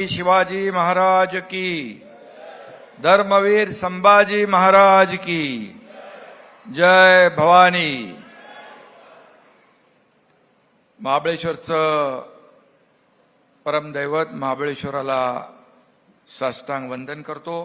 शिवाजी महाराज की, धर्मवीर संभाजी महाराज की जय भवानी। महाबळेश्वरचं परमदैवत महाबळेश्वराला साष्टांग वंदन करतो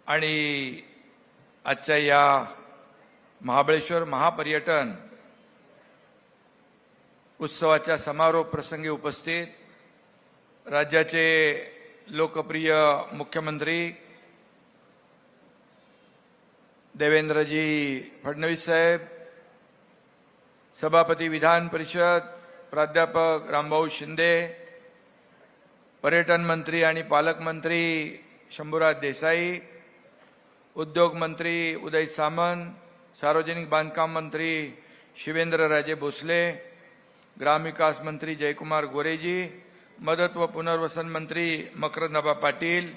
आणि आजच्या या महाबळेश्वर महापर्यटन उत्सवाच्या समारोप प्रसंगी उपस्थित राज्याचे लोकप्रिय मुख्यमंत्री देवेंद्रजी फडणवीस साहेब, सभापती विधान परिषद प्राध्यापक रामभाऊ शिंदे, पर्यटन मंत्री आणि पालकमंत्री शंभूराज देसाई, उद्योग मंत्री उदय सामंत, सार्वजनिक बांधकाम मंत्री शिवेंद्रराजे भोसले, ग्रामविकास मंत्री जयकुमार गोरेजी, मदत व पुनर्वसन मंत्री मकरंद पाटील,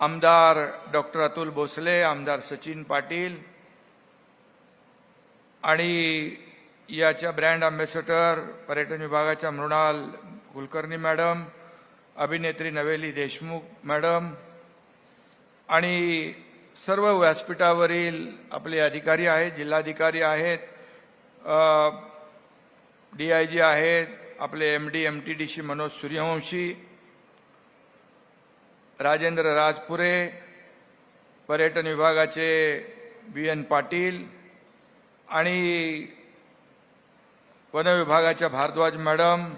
आमदार डॉक्टर अतुल भोसले, आमदार सचिन पाटील आणि याच्या ब्रँड अँबॅसेडर पर्यटन विभागाच्या मृणाल कुलकर्णी मॅडम, अभिनेत्री नवेली देशमुख मॅडम आणि सर्व व्यासपीठावरील आपले अधिकारी आहेत, जिल्हाधिकारी आहेत, DIG आहेत, आपले MD MTDC मनोज सूर्यवंशी, राजेंद्र राजपुरे, पर्यटन विभागाचे BN पाटील आणि वन विभागाच्या Bharadwaj madam,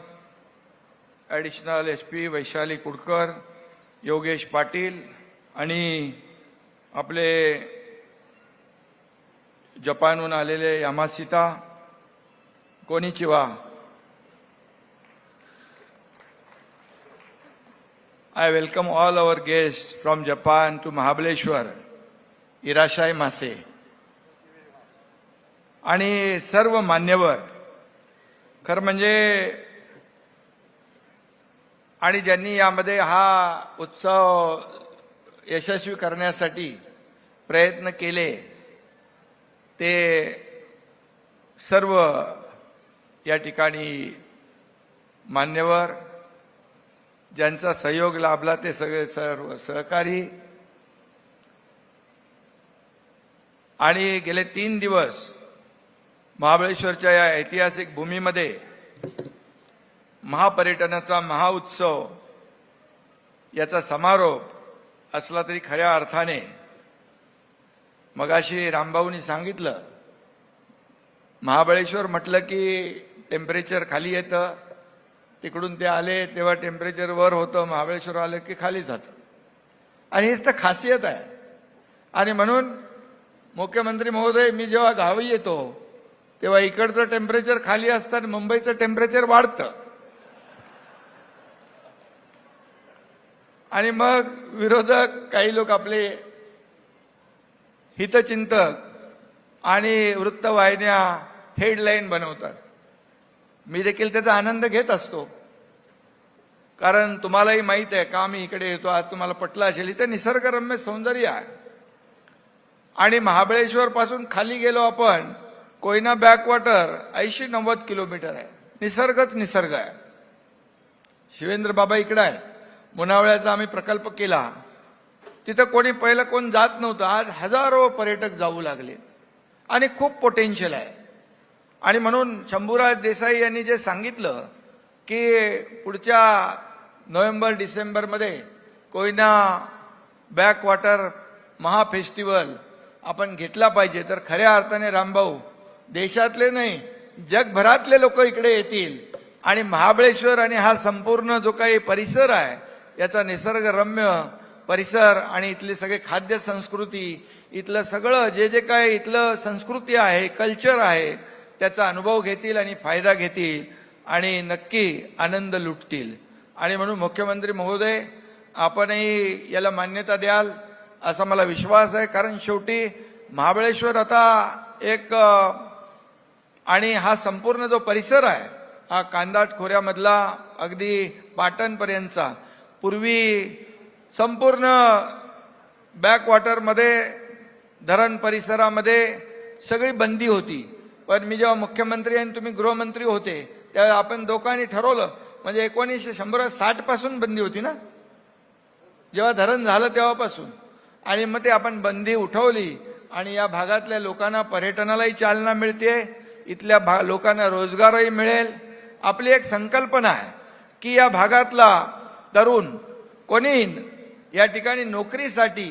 additional SP Vaishali Kudkar, Yogesh Patil आणि आपले जपानहून आलेले यामासिता कोनिचिवा। I welcome all our guests from Japan to Mahabaleshwar, इराशाई मासे आणि सर्व मान्यवर, खरं म्हणजे आणि ज्यांनी यामध्ये हा उत्सव यशस्वी करण्यासाठी प्रयत्न केले ते सर्व या ठिकाणी मान्यवर, ज्यांचा सहयोग लाभला ते सगळे सर्व सहकारी आणि गेले 3 दिवस महाबळेश्वरच्या या ऐतिहासिक भूमीमध्ये महापर्यटनाचा महाउत्सव याचा समारोप असला तरी खऱ्या अर्थाने मगाशी रामभाऊनी सांगितलं, महाबळेश्वर म्हटलं की टेम्परेचर खाली येतं, तिकडून ते आले तेव्हा टेम्परेचर वर होतं, महाबळेश्वर आलं की खाली जातं आणि हेच तर खासियत आहे। आणि म्हणून मुख्यमंत्री महोदय, मी जेव्हा गावी येतो तेव्हा इकडचं टेम्परेचर खाली असतं, मुंबईचं टेम्परेचर वाढतं आणि मग विरोधक काही लोक आपले हितचिंतक आणि वृत्तवाहिन्या हेडलाईन बनवतात। मी देखील त्याचा आनंद घेत असतो, कारण तुम्हालाही माहित आहे का मी इकडे येतो, आज तुम्हाला पटलं असेल, इथे निसर्गरम्य सौंदर्य आहे आणि महाबळेश्वर पासून खाली गेलो आपण, कोयना बॅकवॉटर 80-90 किलोमीटर आहे, निसर्गच निसर्ग आहे। शिवेंद्र बाबा इकडे आहेत, मुनावळ्याचा आम्ही प्रकल्प केला, तिथं कोण जात नव्हतं, आज हजारो पर्यटक जाऊ लागले आणि खूप पोटेन्शियल आहे। आणि म्हणून शंभूराज देसाई यांनी जे सांगितलं की पुढच्या नोव्हेंबर-डिसेंबरमध्ये कोयना बॅकवॉटर महाफेस्टिवल आपण घेतला पाहिजे, तर खऱ्या अर्थाने रामभाऊ, देशातले नाही जगभरातले लोक इकडे येतील आणि महाबळेश्वर आणि हा संपूर्ण जो काही परिसर आहे याचा निसर्गरम्य परिसर आणि इथली सगळे खाद्य संस्कृती, इथलं सगळं जे काही इथलं संस्कृती आहे, कल्चर आहे, त्याचा अनुभव घेतील आणि फायदा घेतील आणि नक्की आनंद लुटतील। आणि म्हणून मुख्यमंत्री महोदय, आपणही याला मान्यता द्याल असा मला विश्वास आहे, कारण शेवटी महाबळेश्वर आता एक आणि हा संपूर्ण जो परिसर आहे हा कांदाट खोऱ्यामधला अगदी पाटणपर्यंतचा, पूर्वी संपूर्ण बॅकवॉटरमध्ये धरण परिसरामध्ये सगळी बंदी होती, पण मी जेव्हा मुख्यमंत्री आणि तुम्ही गृहमंत्री होते त्यावेळी आपण दोघांनी ठरवलं म्हणजे 1960 पासून बंदी होती ना, जेव्हा धरण झालं तेव्हापासून. आणि मग ते आपण बंदी उठवली आणि या भागातल्या लोकांना पर्यटनालाही चालना मिळते, इथल्या लोकांना रोजगारही मिळेल. आपली एक संकल्पना आहे की या भागातला तरुण कोणी या ठिकाणी नोकरीसाठी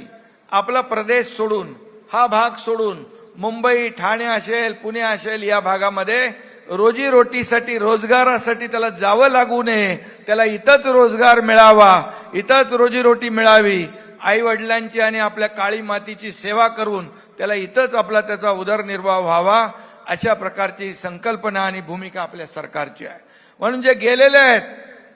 आपला प्रदेश सोडून, हा भाग सोडून मुंबई, ठाणे असेल, पुणे असेल, या भागामध्ये रोजीरोटीसाठी, रोजगारासाठी त्याला जावं लागू नये, त्याला इथंच रोजगार मिळावा, इथंच रोजीरोटी मिळावी, आई वडिलांची आणि आपल्या काळी मातीची सेवा करून त्याला इथंच आपला त्याचा उदरनिर्वाह व्हावा, अशा प्रकारची संकल्पना आणि भूमिका आपल्या सरकारची आहे. म्हणून जे गेलेले आहेत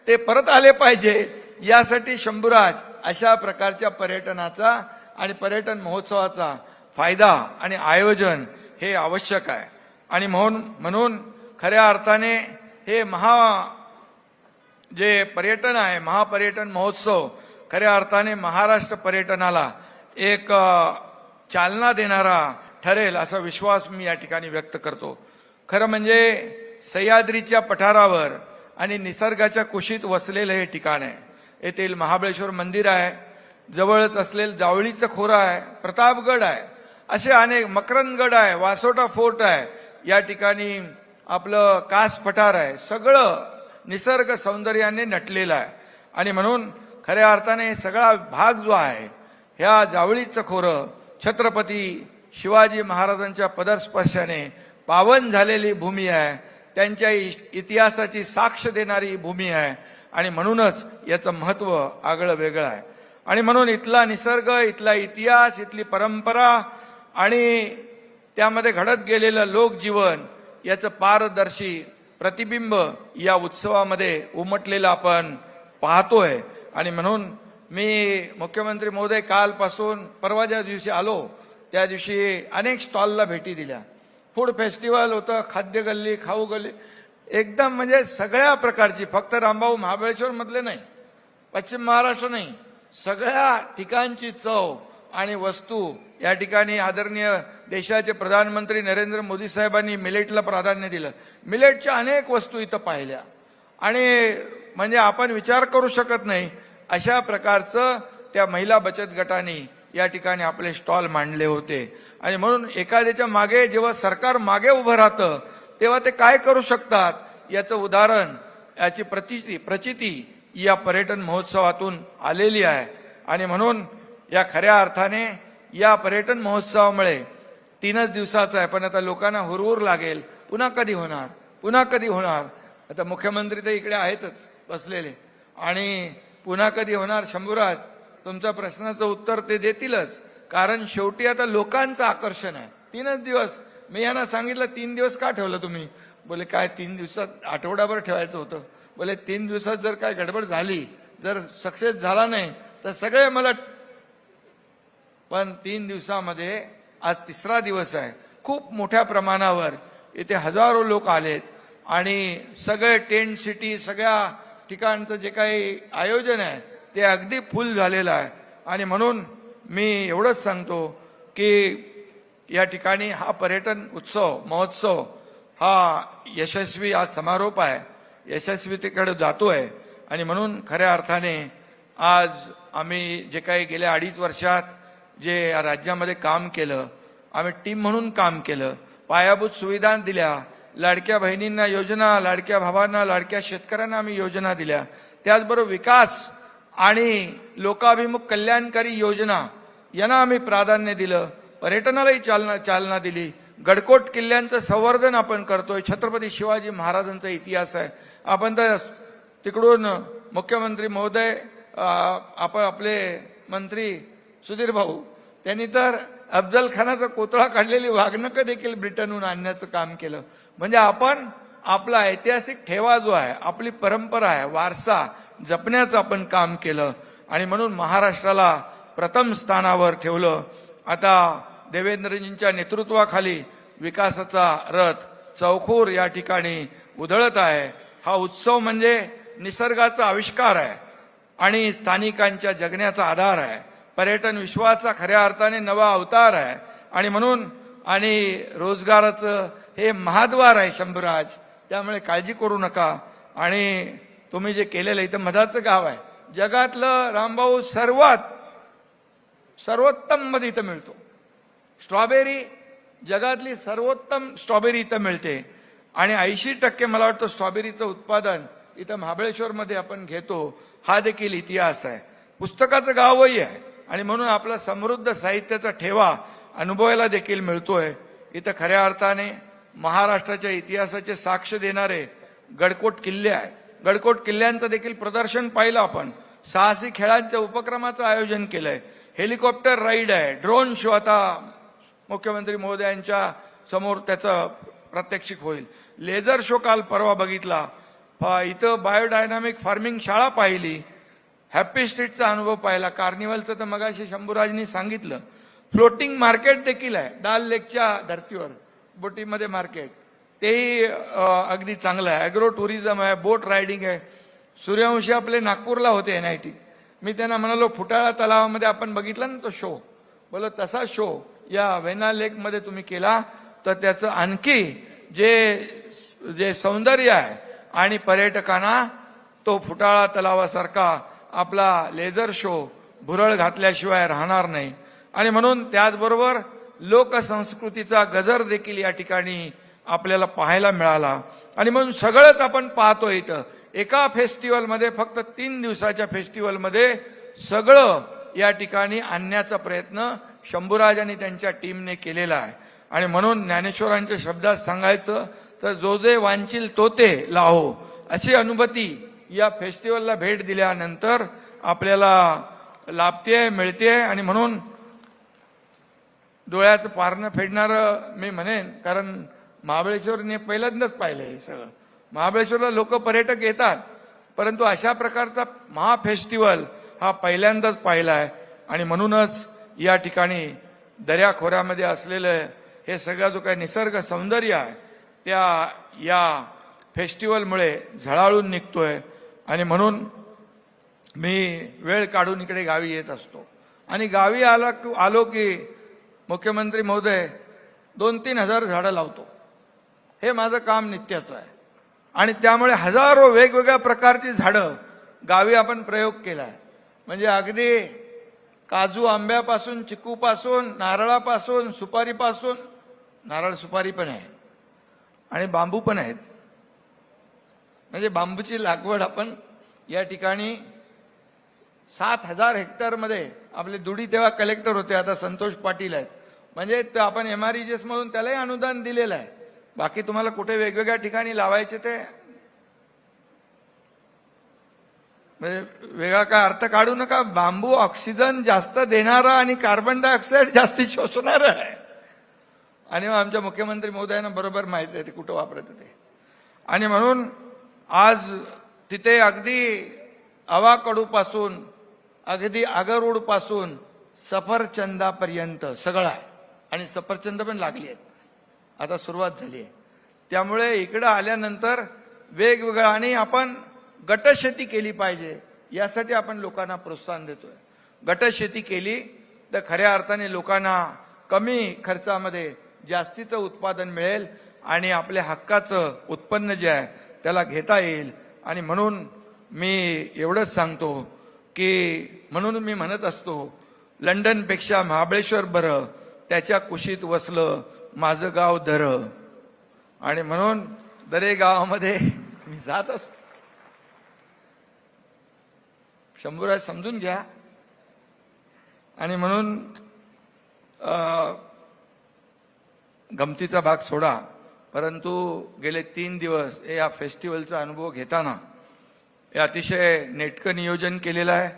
ते परत आले पाहिजे, यासाठी शंभूराज अशा प्रकारच्या पर्यटनाचा आणि पर्यटन महोत्सवाचा फायदा आणि आयोजन हे आवश्यक आहे. आणि म्हणून खऱ्या अर्थाने हे जे पर्यटन आहे, महापर्यटन महोत्सव खऱ्या अर्थाने महाराष्ट्र पर्यटनाला एक चालना देणारा ठरेल असा विश्वास मी या ठिकाणी व्यक्त करतो. खरं म्हणजे सह्याद्रीच्या पठारावर आणि निसर्गाच्या कुशीत वसलेलं हे ठिकाण आहे. येथील महाबळेश्वर मंदिर आहे, जवळच असलेलं जावळीचं खोरं आहे, प्रतापगड आहे, असे अनेक, मकरंदगड आहे, वासोटा फोर्ट आहे, या ठिकाणी आपलं कास पठार आहे, सगळं निसर्ग सौंदर्याने नटलेलं आहे. आणि म्हणून खऱ्या अर्थाने सगळा भाग जो आहे, ह्या जावळीचं खोरं छत्रपती शिवाजी महाराजांच्या पदस्पर्शाने पावन झालेली भूमी आहे, त्यांच्या इतिहासाची साक्ष देणारी भूमी आहे. आणि म्हणूनच याचं महत्व आगळं वेगळं आहे. आणि म्हणून इथला निसर्ग, इथला इतिहास, इथली परंपरा आणि त्यामध्ये घडत गेलेलं लोकजीवन याचं पारदर्शी प्रतिबिंब या उत्सवामध्ये उमटलेलं आपण पाहतोय. आणि म्हणून मी मुख्यमंत्री महोदय कालपासून परवा ज्या दिवशी आलो त्या दिवशी अनेक स्टॉलला भेटी दिल्या. फूड फेस्टिवल होतं, खाद्य गल्ली, खाऊ गल्ली, एकदम म्हणजे सगळ्या प्रकारची, फक्त रामभाऊ महाबळेश्वर मधले नाही, पश्चिम महाराष्ट्र नाही, सगळ्या ठिकाणची चव आणि वस्तू या ठिकाणी आदरणीय देशाचे प्रधानमंत्री नरेंद्र मोदी साहेबांनी मिलेटला प्राधान्य दिलं. मिलेटच्या अनेक वस्तू इथं पाहिल्या आणि म्हणजे आपण विचार करू शकत नाही अशा प्रकारचं त्या महिला बचत गटांनी या ठिकाणी आपले स्टॉल मांडले होते. आणि म्हणून एखाद्याच्या मागे जेव्हा सरकार मागे उभं राहतं तेव्हा ते काय करू शकतात याचं उदाहरण, याची प्रचिती या पर्यटन महोत्सवातून आलेली आहे. आणि म्हणून या खऱ्या अर्थाने या पर्यटन महोत्सवामुळे 3च दिवसाचा आहे, पण आता लोकांना हुरहुर लागेल, पुन्हा कधी होणार, पुन्हा कधी होणार. आता मुख्यमंत्री तर इकडे आहेतच बसलेले, आणि पुन्हा कधी होणार शंभूराज, तुमच्या प्रश्नाचं उत्तर ते देतीलच. कारण शेवटी आता लोकांचं आकर्षण आहे. 3च दिवस. मी यांना सांगितलं 3 दिवस का ठेवलं तुम्ही? बोले काय 3 दिवसात, आठवडाभर ठेवायचं होतं. बोले 3 दिवसात जर काय गडबड झाली, जर सक्सेस झाला नाही तर सगळे मला. पण 3 दिवसामध्ये आज 3रा दिवस आहे. खूप मोठ्या प्रमाणावर इथे हजारो लोक आलेत आणि सगळे टेंट सिटी, सगळ्या ठिकाणचं जे काही आयोजन आहे ते अगदी फुल झालेलं आहे. आणि म्हणून मी एवढंच सांगतो की या ठिकाणी हा पर्यटन उत्सव महोत्सव हा यशस्वी आज समारोप आहे, यशस्वीतेकडे जातोय. आणि म्हणून खऱ्या अर्थाने आज आम्ही जे काही गेल्या 2.5 वर्षात जे या राज्यामध्ये काम केलं, आम्ही टीम म्हणून काम केलं, पायाभूत सुविधा दिल्या, लाडक्या बहिणींना योजना, लाडक्या भावांना, लाडक्या शेतकऱ्यांना आम्ही योजना दिल्या, त्याचबरोबर विकास आणि लोकाभिमुख कल्याणकारी योजना यांना आम्ही प्राधान्य दिलं, पर्यटनालाही चालना दिली. गडकोट किल्ल्यांचं संवर्धन आपण करतोय, छत्रपती शिवाजी महाराजांचा इतिहास आहे. आपण तर तिकडून मुख्यमंत्री महोदय, आपले मंत्री सुधीर भाऊ, त्यांनी तर अफजल खानाचा कोतळा काढलेली वाघनकं देखील ब्रिटनहून आणण्याचं काम केलं. म्हणजे आपण आपला ऐतिहासिक ठेवा जो आहे, आपली परंपरा आहे, वारसा जपण्याचं आपण काम केलं. आणि म्हणून महाराष्ट्राला प्रथम स्थानावर ठेवलं. आता देवेंद्रजींच्या नेतृत्वाखाली विकासाचा रथ चौखूर या ठिकाणी उधळत आहे. हा उत्सव म्हणजे निसर्गाचा आविष्कार आहे आणि स्थानिकांच्या जगण्याचा आधार आहे. पर्यटन विश्वाचा खऱ्या अर्थाने नवा अवतार आहे. आणि म्हणून आणि रोजगाराचं हे महाद्वार आहे शंभूराज. त्यामुळे काळजी करू नका. आणि तुम्ही जे केलेलं इथं मधाचं गाव आहे, जगातलं रामभाऊ सर्वोत्तम मध इथं मिळतो. स्ट्रॉबेरी जगातली सर्वोत्तम स्ट्रॉबेरी इथं मिळते आणि 80% मला वाटतं स्ट्रॉबेरीचं उत्पादन इथं महाबळेश्वरमध्ये आपण घेतो. हा देखील इतिहास आहे, पुस्तकाचं गावही आहे आणि म्हणून आपला समृद्ध साहित्याचा ठेवा अनुभवायला देखील मिळतोय. इथं खऱ्या अर्थाने महाराष्ट्राच्या इतिहासाचे साक्ष देणारे गडकोट किल्ले आहे. गडकोट किल्ल्यांचं देखील प्रदर्शन पाहिलं आपण. साहसी खेळांच्या उपक्रमाचं आयोजन केलंय. हेलिकॉप्टर राईड आहे, ड्रोन शो आता मुख्यमंत्री महोदयांच्या समोर त्याचं प्रात्यक्षिक होईल. लेझर शो काल परवा बघितला. इथं बायोडायनामिक फार्मिंग शाळा पाहिली. हॅपी स्ट्रीटचा अनुभव पाहिला. कार्निवलचं तर मगाशी शंभूराजनी सांगितलं. फ्लोटिंग मार्केट देखील आहे दाल लेकच्या धर्तीवर, बोटीमध्ये मार्केट, तेही अगदी चांगलं आहे. अॅग्रो टुरिझम आहे, बोट रायडिंग आहे. सूर्यवंशी आपले नागपूरला होते NIT. मी त्यांना म्हणालो फुटाळा तलावामध्ये आपण बघितला ना तो शो, बोलो तसा शो या वेना लेकमध्ये तुम्ही केला तर त्याचं आणखी जे सौंदर्य आहे आणि पर्यटकांना तो फुटाळा तलावासारखा आपला लेझर शो भुरळ घातल्याशिवाय राहणार नाही. आणि म्हणून त्याचबरोबर लोकसंस्कृतीचा गजर देखील या ठिकाणी आपल्याला पाहायला मिळाला. आणि म्हणून सगळंच आपण पाहतो इथं एका फेस्टिवलमध्ये, फक्त 3 दिवसाच्या फेस्टिवलमध्ये सगळं या ठिकाणी आणण्याचा प्रयत्न शंभूराज आणि त्यांच्या टीमने केलेला आहे. आणि म्हणून ज्ञानेश्वरांच्या शब्दात सांगायचं तर जो जे वांचिल तो ते लाहो, अशी अनुभूती या फेस्टिवलला भेट दिल्यानंतर आपल्याला लाभते, मिळते. आणि म्हणून डोळ्याचं पारणं फेडणारं मी म्हणेन, कारण महाबळेश्वरने पहिल्यांदाच पाहिलं हे सगळं. महाबळेश्वरला लोक पर्यटक येतात, परंतु अशा प्रकारचा महाफेस्टिवल हा पहिल्यांदाच पाहिला आहे. आणि म्हणूनच या ठिकाणी दर्याखोऱ्यामध्ये असलेलं हे सगळं जो काही निसर्ग सौंदर्य आहे त्या या फेस्टिवलमुळे झळाळून निघतोय. आणि म्हणून मी वेळ काढून इकडे गावी येत असतो. आणि गावी आलो की मुख्यमंत्री महोदय 2-3 हजार झाडं लावतो. हे माझं काम नित्याचं आहे. आणि त्यामुळे हजारो वेगवेगळ्या प्रकारची झाडं गावी आपण प्रयोग केलाय. म्हणजे अगदी काजू आंब्यापासून, चिकूपासून, नारळापासून, सुपारीपासून, नारळ सुपारी पण आहे आणि बांबू पण आहेत. म्हणजे बांबूची लागवड आपण या ठिकाणी 7,000 हेक्टरमध्ये, आपले दुडी तेव्हा कलेक्टर होते, आता संतोष पाटील आहेत. म्हणजे ते आपण MREGS मधून त्यालाही अनुदान दिलेलं आहे. बाकी तुम्हाला कुठे वेगवेगळ्या ठिकाणी लावायचे ते म्हणजे वेगळा काय अर्थ काढू नका. बांबू ऑक्सिजन जास्त देणारा आणि कार्बन डायऑक्साईड जास्ती शोषणारा आहे. आणि आमच्या मुख्यमंत्री महोदयांना बरोबर माहिती आहे ते कुठं वापरत होते. आणि म्हणून आज तिथे अगदी अवाकडूपासून अगदी आगरवूडपासून सफरचंदापर्यंत सगळं आहे. आणि सफरचंद पण लागली आहेत, आता सुरुवात झाली आहे. त्यामुळे इकडं आल्यानंतर वेगवेगळं, आणि आपण गटशेती केली पाहिजे यासाठी आपण लोकांना प्रोत्साहन देतोय. गटशेती केली तर खऱ्या अर्थाने लोकांना कमी खर्चामध्ये जास्तीचं उत्पादन मिळेल आणि आपल्या हक्काचं उत्पन्न जे आहे त्याला घेता येईल. आणि म्हणून मी एवढंच सांगतो की म्हणून मी म्हणत असतो, लंडनपेक्षा महाबळेश्वर बरं, त्याच्या कुशीत वसलं माझं गाव दर. आणि म्हणून दरे गावामध्ये मी जात असतो. शंभूराज समजून घ्या. आणि म्हणून गमतीचा भाग सोडा, परंतु गेले 3 दिवस या फेस्टिवलचा अनुभव घेताना हे अतिशय नेटकं नियोजन केलेलं आहे.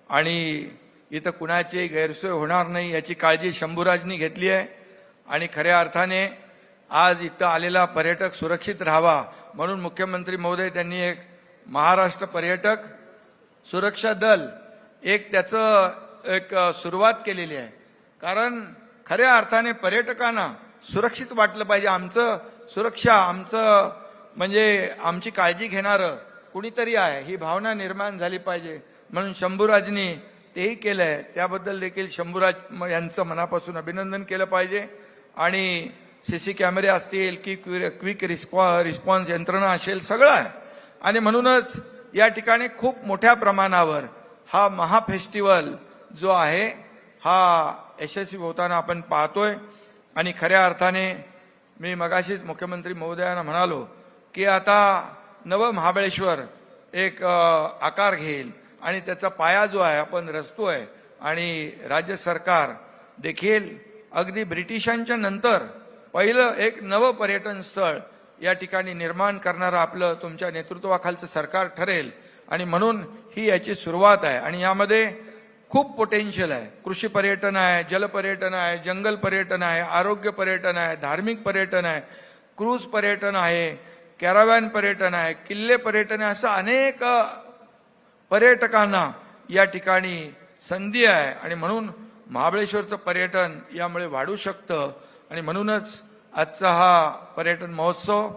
आणि इथं कुणाची गैरसोय होणार नाही याची काळजी शंभूराजनी घेतली आहे. आणि खऱ्या अर्थाने आज इथं आलेला पर्यटक सुरक्षित राहावा म्हणून मुख्यमंत्री महोदय त्यांनी एक महाराष्ट्र पर्यटक सुरक्षा दल त्याचं सुरुवात केलेली आहे. कारण खऱ्या अर्थाने पर्यटकांना सुरक्षित वाटलं पाहिजे. आमचं सुरक्षा, आमचं म्हणजे आमची काळजी घेणारं कुणीतरी आहे ही भावना निर्माण झाली पाहिजे. म्हणून शंभूराजनी तेही केलंय. त्याबद्दल देखील शंभूराज यांचं मनापासून अभिनंदन केलं पाहिजे. आणि CC कॅमेरे असतील की क्विक रिस्पॉन्स यंत्रणा असेल, सगळं आहे. आणि म्हणूनच या ठिकाणी खूप मोठ्या प्रमाणावर हा महाफेस्टिवल जो आहे हा यशस्वी होताना आपण पाहतोय. आणि खऱ्या अर्थाने मी मगाशीच मुख्यमंत्री महोदयांना म्हणालो की आता नव महाबळेश्वर एक आकार घेईल आणि त्याचा पाया जो आहे आपण रचतोय. आणि राज्य सरकार देखील अगदी ब्रिटिशांच्या नंतर पहिलं एक नवं पर्यटन स्थळ या ठिकाणी निर्माण करणारं आपलं तुमच्या नेतृत्वाखालचं सरकार ठरेल. आणि म्हणून ही याची सुरुवात आहे. आणि यामध्ये खूप पोटेन्शियल आहे. कृषी पर्यटन आहे, जलपर्यटन आहे, जंगल पर्यटन आहे, आरोग्य पर्यटन आहे, धार्मिक पर्यटन आहे, क्रूज पर्यटन आहे, कॅराव्हॅन पर्यटन आहे, किल्ले पर्यटन आहे. असं अनेक पर्यटकांना या ठिकाणी संधी आहे. आणि म्हणून महाबळेश्वरचं पर्यटन यामुळे वाढू शकतं. आणि म्हणूनच आजचा हा पर्यटन महोत्सव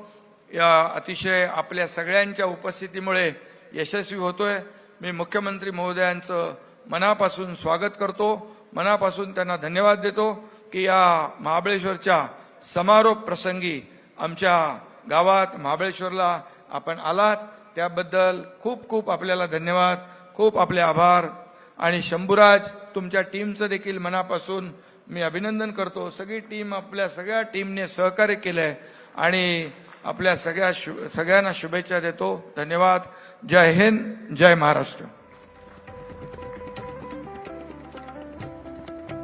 या अतिशय आपल्या सगळ्यांच्या उपस्थितीमुळे यशस्वी होतोय. मी मुख्यमंत्री महोदयांचं मनापासून स्वागत करतो, मनापासून त्यांना धन्यवाद देतो की या महाबळेश्वरच्या समारोप प्रसंगी आमच्या गावात महाबळेश्वरला आपण आलात त्याबद्दल खूप खूप आपल्याला धन्यवाद, खूप आपले आभार. आणि शंभूराज तुमच्या टीमचं देखील मनापासून मी अभिनंदन करतो. सगळी टीम आपल्या सगळ्या टीमने सहकार्य केलंय आणि आपल्या सगळ्यांना शुभेच्छा देतो. धन्यवाद. जय हिंद, जय महाराष्ट्र.